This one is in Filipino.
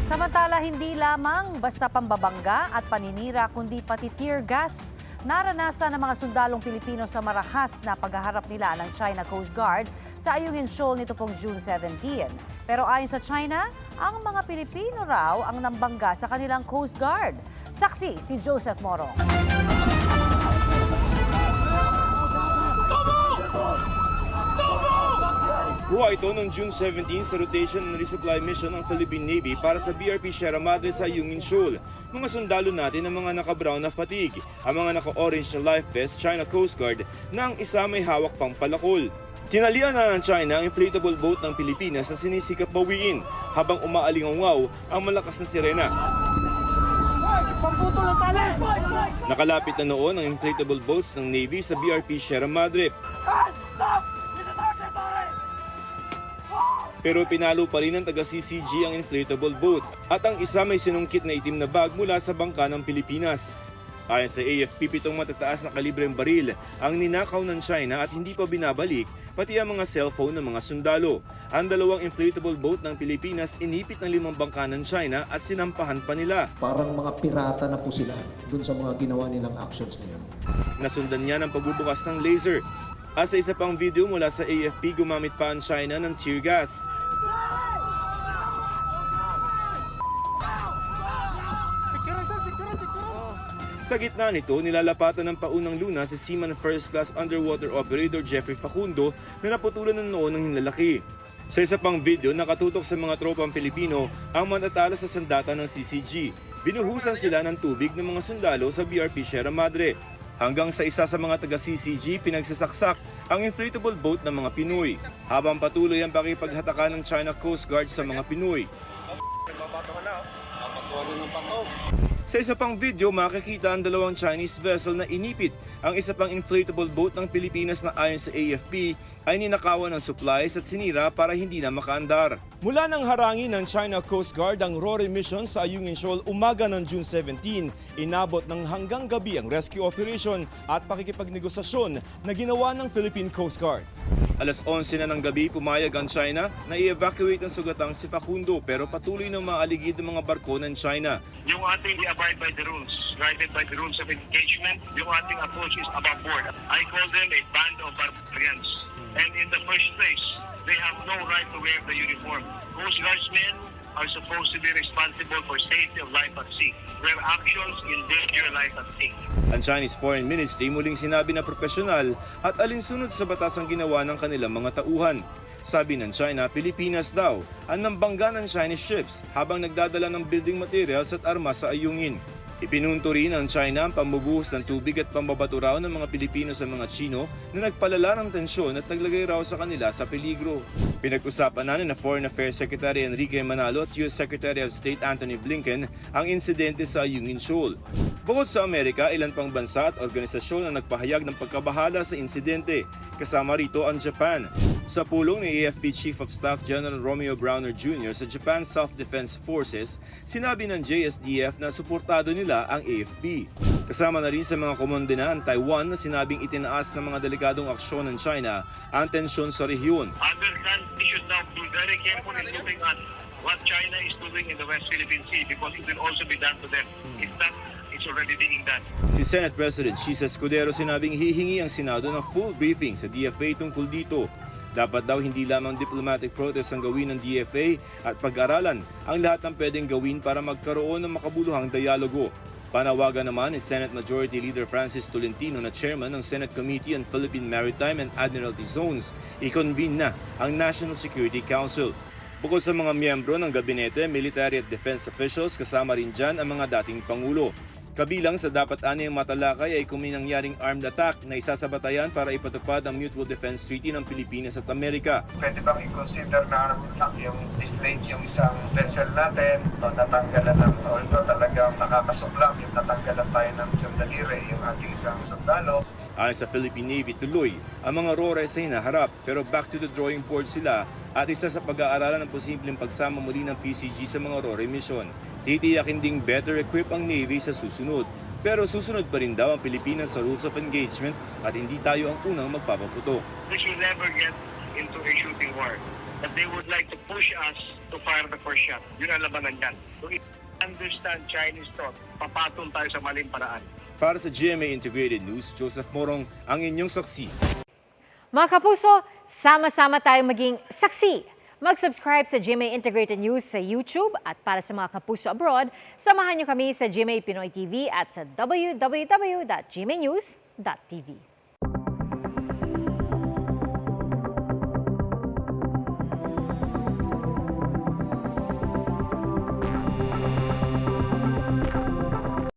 Samantala, hindi lamang basta pambabangga at paninira kundi pati tear gas naranasan ng mga sundalong Pilipino sa marahas na paghaharap nila ng China Coast Guard sa Ayungin Shoal nito pong June 17. Pero ayon sa China, ang mga Pilipino raw ang nambangga sa kanilang Coast Guard. Saksi si Joseph Moro. Kuha ito noong June 17 sa rotation and resupply mission ng Philippine Navy para sa BRP Sierra Madre sa Ayungin Shoal. Mga sundalo natin ang mga naka-brown na fatigue, ang mga naka-orange na life vest China Coast Guard na ang isa may hawak pang palakol. Tinalian na ng China ang inflatable boat ng Pilipinas na sinisikap bawiin habang umaalingaw ang malakas na sirena. Nakalapit na noon ang inflatable boats ng Navy sa BRP Sierra Madre. Pero pinalo pa rin ng taga-CCG ang inflatable boat at ang isa may sinungkit na itim na bag mula sa bangka ng Pilipinas. Ayon sa AFP, 7 matataas na kalibreng baril ang ninakaw ng China at hindi pa binabalik, pati ang mga cellphone ng mga sundalo. Ang dalawang inflatable boat ng Pilipinas inipit ng 5 bangka ng China at sinampahan pa nila. Parang mga pirata na po sila dun sa mga ginawa nilang actions na yun. Nasundan niya ng pagbubukas ng laser. At sa isa pang video mula sa AFP, gumamit pa ang China ng tear gas. Sa gitna nito, nilalapatan ng paunang luna si Seaman First Class Underwater Operator Jeffrey Facundo na naputulan ng noo ng hinlalaki. Sa isa pang video, nakatutok sa mga tropang Pilipino ang matatala sa sandata ng CCG. Binuhusan sila ng tubig ng mga sundalo sa BRP Sierra Madre. Hanggang sa isa sa mga taga-CCG pinagsasaksak ang inflatable boat ng mga Pinoy, habang patuloy ang pakipaghatakan ng China Coast Guard sa mga Pinoy. Sa isa pang video, makikita ang dalawang Chinese vessel na inipit ang isa pang inflatable boat ng Pilipinas na ayon sa AFP ay ninakawan ng supplies at sinira para hindi na makaandar. Mula nang harangin ng China Coast Guard ang RORE mission sa Ayungin Shoal umaga ng June 17, inabot ng hanggang gabi ang rescue operation at pakikipagnegosasyon na ginawa ng Philippine Coast Guard. Alas 11 na ng gabi, pumayag ang China na i-evacuate ang sugatang si Facundo pero patuloy ng maaligid ng mga barko ng China. Yung ating i-abide by the rules, guided by the rules of engagement, yung ating approach is above board. I call them a band of barbarians. And in the first place, they have no right to wear the uniform. Coast Guardsmen are supposed to be responsible for safety of life at sea, where actions endanger life at sea. Ang Chinese Foreign Ministry muling sinabi na profesional at alinsunod sa batas ang ginawa ng kanilang mga tauhan. Sabi ng China, Pilipinas daw ang nambangga ng Chinese ships habang nagdadala ng building materials at armas sa Ayungin. Ipinunto rin ng China ang pambubuhos ng tubig at pambabato raw ng mga Pilipino sa mga Chino na nagpalala ng tensyon at naglagay raw sa kanila sa peligro. Pinag-usapan na ng Foreign Affairs Secretary Enrique Manalo at US Secretary of State Antony Blinken ang insidente sa Ayungin Shoal. Bukod sa Amerika, ilan pang bansa at organisasyon ang nagpahayag ng pagkabahala sa insidente, kasama rito ang Japan. Sa pulong ni AFP Chief of Staff General Romeo Browner Jr. sa Japan Self-Defense Forces, sinabi ng JSDF na suportado nila ang AFP. Kasama na rin sa mga komondena ang Taiwan na sinabing itinaas ng mga delikadong aksyon ng China ang tensyon sa rehiyon. Other countries should now be very careful in looking at what China is doing in the West Philippine Sea because it will also be done to them. If that is already being done. Si Senate President Chisa Escudero sinabing hihingi ang Senado ng full briefing sa DFA tungkol dito. Dapat daw hindi lamang diplomatic protest ang gawin ng DFA at pag-aralan ang lahat ng pwedeng gawin para magkaroon ng makabuluhang dialogo. Panawagan naman ni Senate Majority Leader Francis Tolentino na chairman ng Senate Committee on Philippine Maritime and Admiralty Zones, i-convene na ang National Security Council. Bukod sa mga miyembro ng gabinete, military at defense officials, kasama rin dyan ang mga dating pangulo. Kabilang sa dapat anyang matalakay ay kung may nangyaring armed attack na isasabatayan para ipatupad ang Mutual Defense Treaty ng Pilipinas at Amerika. Pwede bang i-consider na yung deflate yung isang vessel natin o natanggalan ng, although talagang nakakasuklam, yung natanggalan tayo ng isang daliri, yung ating isang sundalo. Ayon sa Philippine Navy, tuloy ang mga RORE sa hinaharap pero back to the drawing board sila at isa sa pag-aaralan ng posibleng pagsama muli ng PCG sa mga RORE mission. Titiyakin ding better equip ang Navy sa susunod. Pero susunod pa rin daw ang Pilipinas sa rules of engagement at hindi tayo ang unang magpapaputo. We should never get into a shooting war. that they would like to push us to fire the first shot. Yun ang labanan dyan. So, understand Chinese thought, papatong tayo sa maling paraan. Para sa GMA Integrated News, Joseph Morong, ang inyong saksi. Mga kapuso, sama-sama tayong maging saksi. Mag-subscribe sa GMA Integrated News sa YouTube at para sa mga kapuso abroad, samahan niyo kami sa GMA Pinoy TV at sa www.gmanews.tv.